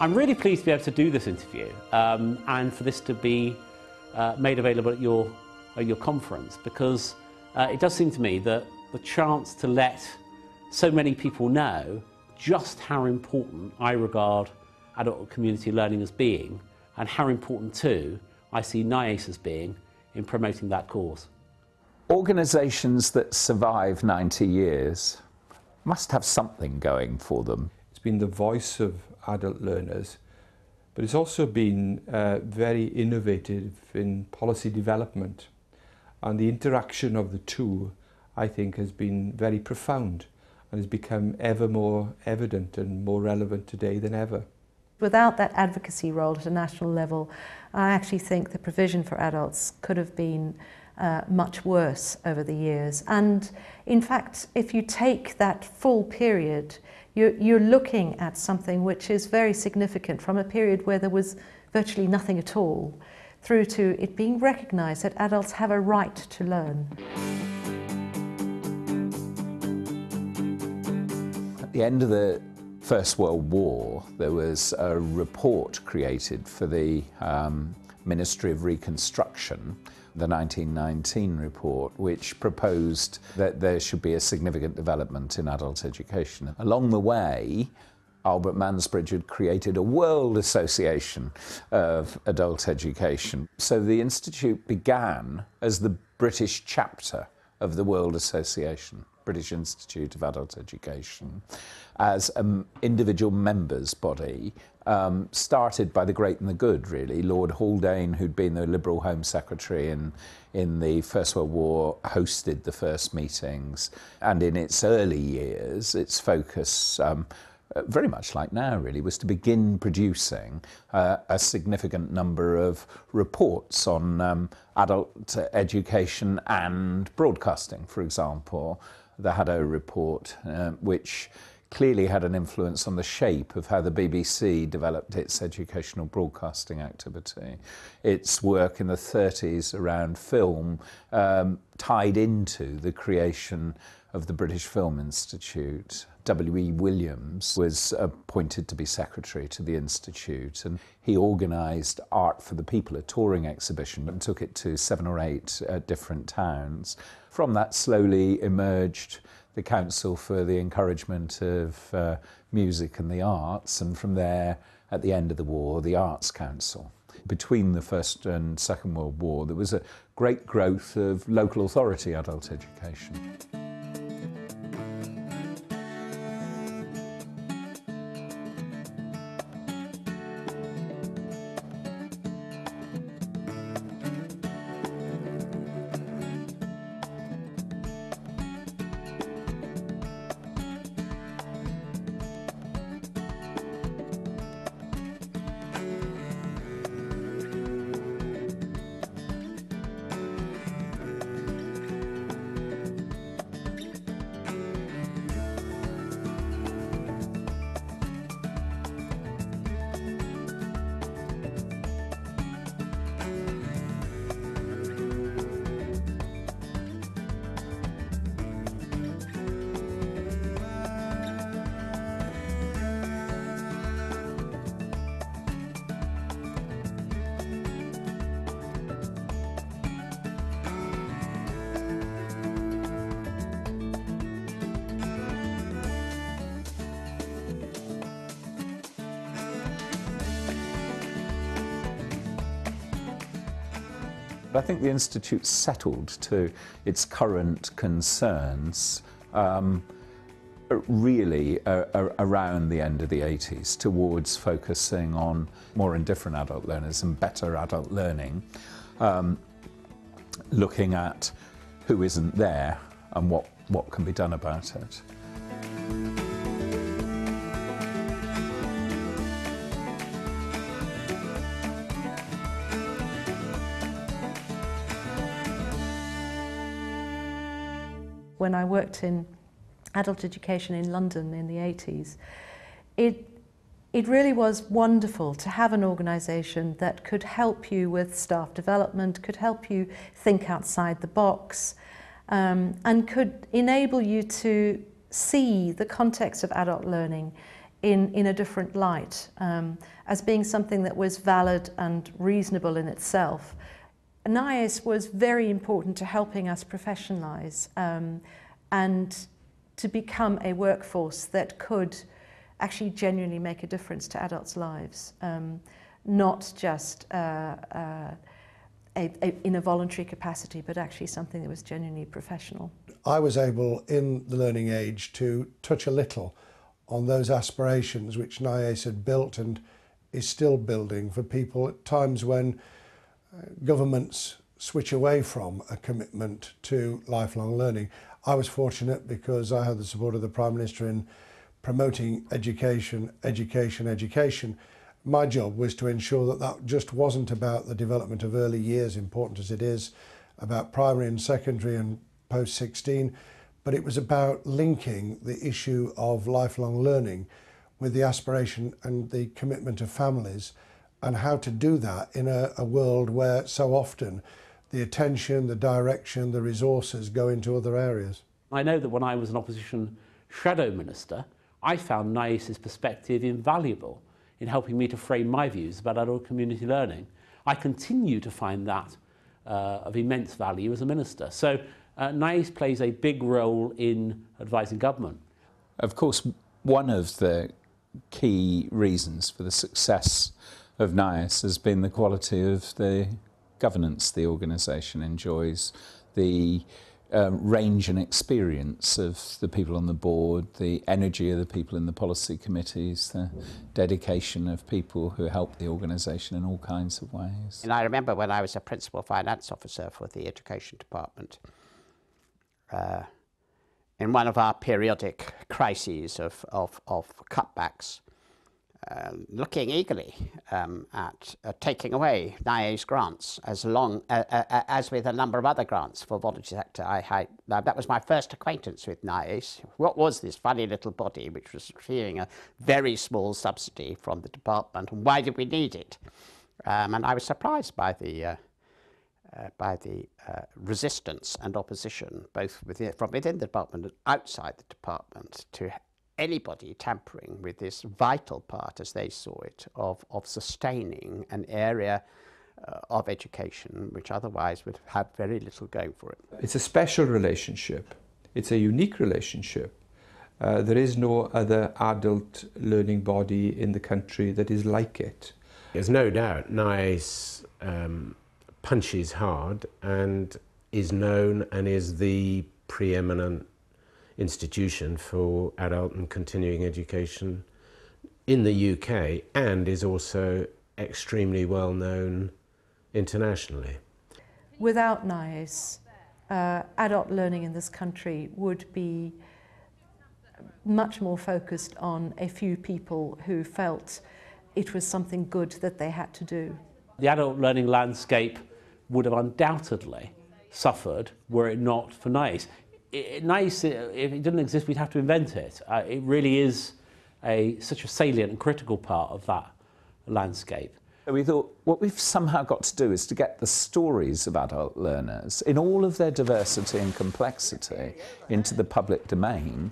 I'm really pleased to be able to do this interview and for this to be made available at your conference, because it does seem to me that the chance to let so many people know just how important I regard adult community learning as being, and how important too I see NIACE as being in promoting that cause. Organisations that survive 90 years must have something going for them. It's been the voice of adult learners, but it's also been very innovative in policy development, and the interaction of the two, I think, has been very profound and has become ever more evident and more relevant today than ever. Without that advocacy role at a national level, I actually think the provision for adults could have been much worse over the years. And in fact, if you take that full period, you're looking at something which is very significant, from a period where there was virtually nothing at all, through to it being recognised that adults have a right to learn. At the end of the First World War, there was a report created for the Ministry of Reconstruction, the 1919 report, which proposed that there should be a significant development in adult education. Along the way, Albert Mansbridge had created a world association of adult education. So the Institute began as the British chapter of the World Association, British Institute of Adult Education, as an individual members body, started by the great and the good, really. Lord Haldane, who'd been the Liberal Home Secretary in the First World War, hosted the first meetings. And in its early years, its focus, very much like now really, was to begin producing a significant number of reports on adult education and broadcasting, for example. The Haddo report, which clearly had an influence on the shape of how the BBC developed its educational broadcasting activity. Its work in the 30s around film tied into the creation of the British Film Institute. W.E. Williams was appointed to be secretary to the Institute, and he organised Art for the People, a touring exhibition, and took it to 7 or 8 different towns. From that slowly emerged the Council for the Encouragement of Music and the Arts, and from there, at the end of the war, the Arts Council. Between the First and Second World War, there was a great growth of local authority adult education. I think the Institute settled to its current concerns really around the end of the 80s, towards focusing on more indifferent adult learners and better adult learning, looking at who isn't there and what can be done about it. When I worked in adult education in London in the 80s, it really was wonderful to have an organisation that could help you with staff development, could help you think outside the box, and could enable you to see the context of adult learning in a different light, as being something that was valid and reasonable in itself. NIACE was very important to helping us professionalise and to become a workforce that could actually genuinely make a difference to adults' lives, not just in a voluntary capacity, but actually something that was genuinely professional. I was able, in the learning age, to touch a little on those aspirations which NIACE had built and is still building for people at times when governments switch away from a commitment to lifelong learning. I was fortunate because I had the support of the Prime Minister in promoting education, education, education. My job was to ensure that that just wasn't about the development of early years, important as it is, about primary and secondary and post-16, but it was about linking the issue of lifelong learning with the aspiration and the commitment of families, and how to do that in a world where so often the attention, the direction, the resources go into other areas. I know that when I was an opposition shadow minister, I found NIACE's perspective invaluable in helping me to frame my views about adult community learning. I continue to find that of immense value as a minister. So NIACE plays a big role in advising government. Of course, one of the key reasons for the success of NIACE has been the quality of the governance the organisation enjoys, the range and experience of the people on the board, the energy of the people in the policy committees, the dedication of people who help the organisation in all kinds of ways. And I remember when I was a principal finance officer for the education department, in one of our periodic crises of cutbacks, looking eagerly at taking away NIACE grants, as with a number of other grants for voluntary sector. That was my first acquaintance with NIACE. What was this funny little body which was receiving a very small subsidy from the department, and why did we need it? And I was surprised by the resistance and opposition, both from within the department and outside the department, to anybody tampering with this vital part, as they saw it, of sustaining an area of education which otherwise would have very little going for it. It's a special relationship. It's a unique relationship. There is no other adult learning body in the country that is like it. There's no doubt NIACE punches hard and is known and is the preeminent institution for adult and continuing education in the UK, and is also extremely well known internationally. Without NIACE, adult learning in this country would be much more focused on a few people who felt it was something good that they had to do. The adult learning landscape would have undoubtedly suffered were it not for NIACE. NIACE, if it didn't exist, we'd have to invent it. It really is such a salient and critical part of that landscape. We thought what we've somehow got to do is to get the stories of adult learners in all of their diversity and complexity into the public domain,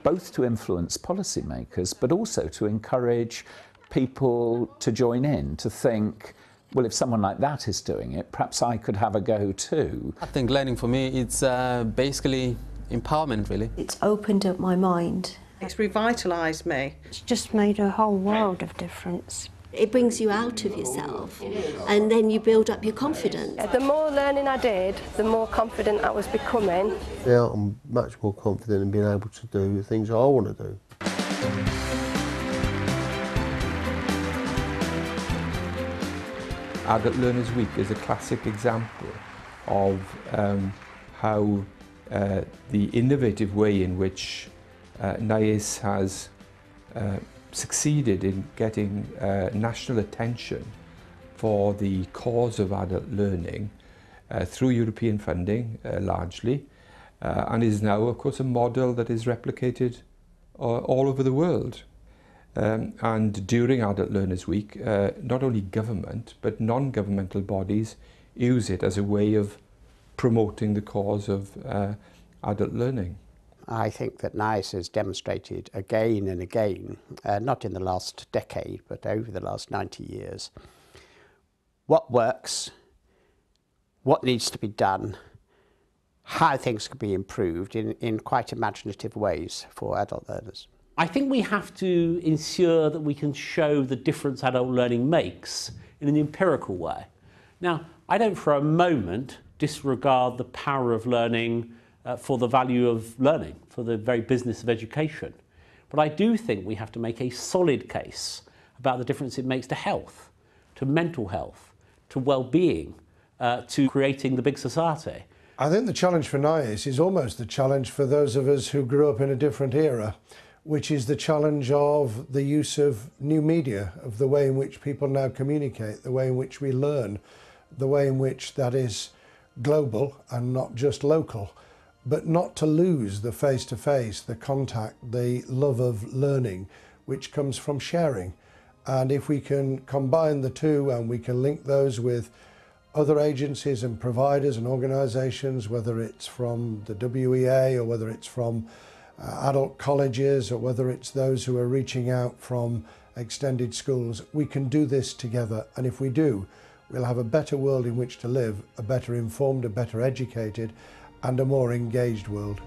both to influence policymakers, but also to encourage people to join in, to think, well, if someone like that is doing it, perhaps I could have a go too. I think learning for me, it's basically empowerment, really. It's opened up my mind. It's revitalised me. It's just made a whole world of difference. It brings you out of yourself, and then you build up your confidence. The more learning I did, the more confident I was becoming. Yeah, I'm much more confident in being able to do the things I want to do. Adult Learners Week is a classic example of how the innovative way in which NIACE has succeeded in getting national attention for the cause of adult learning through European funding largely, and is now of course a model that is replicated all over the world. And during Adult Learners Week, not only government but non-governmental bodies use it as a way of promoting the cause of adult learning. I think that NIACE has demonstrated again and again, not in the last decade, but over the last 90 years, what works, what needs to be done, how things can be improved in quite imaginative ways for adult learners. I think we have to ensure that we can show the difference adult learning makes in an empirical way. Now, I don't for a moment disregard the power of learning for the value of learning, for the very business of education. But I do think we have to make a solid case about the difference it makes to health, to mental health, to well-being, to creating the big society. I think the challenge for NIACE is almost the challenge for those of us who grew up in a different era, which is the challenge of the use of new media, of the way in which people now communicate, the way in which we learn, the way in which that is global and not just local, but not to lose the face-to-face, the contact, the love of learning, which comes from sharing. And if we can combine the two and we can link those with other agencies and providers and organisations, whether it's from the WEA or whether it's from adult colleges or whether it's those who are reaching out from extended schools, we can do this together. And if we do, we'll have a better world in which to live, a better informed, a better educated and a more engaged world.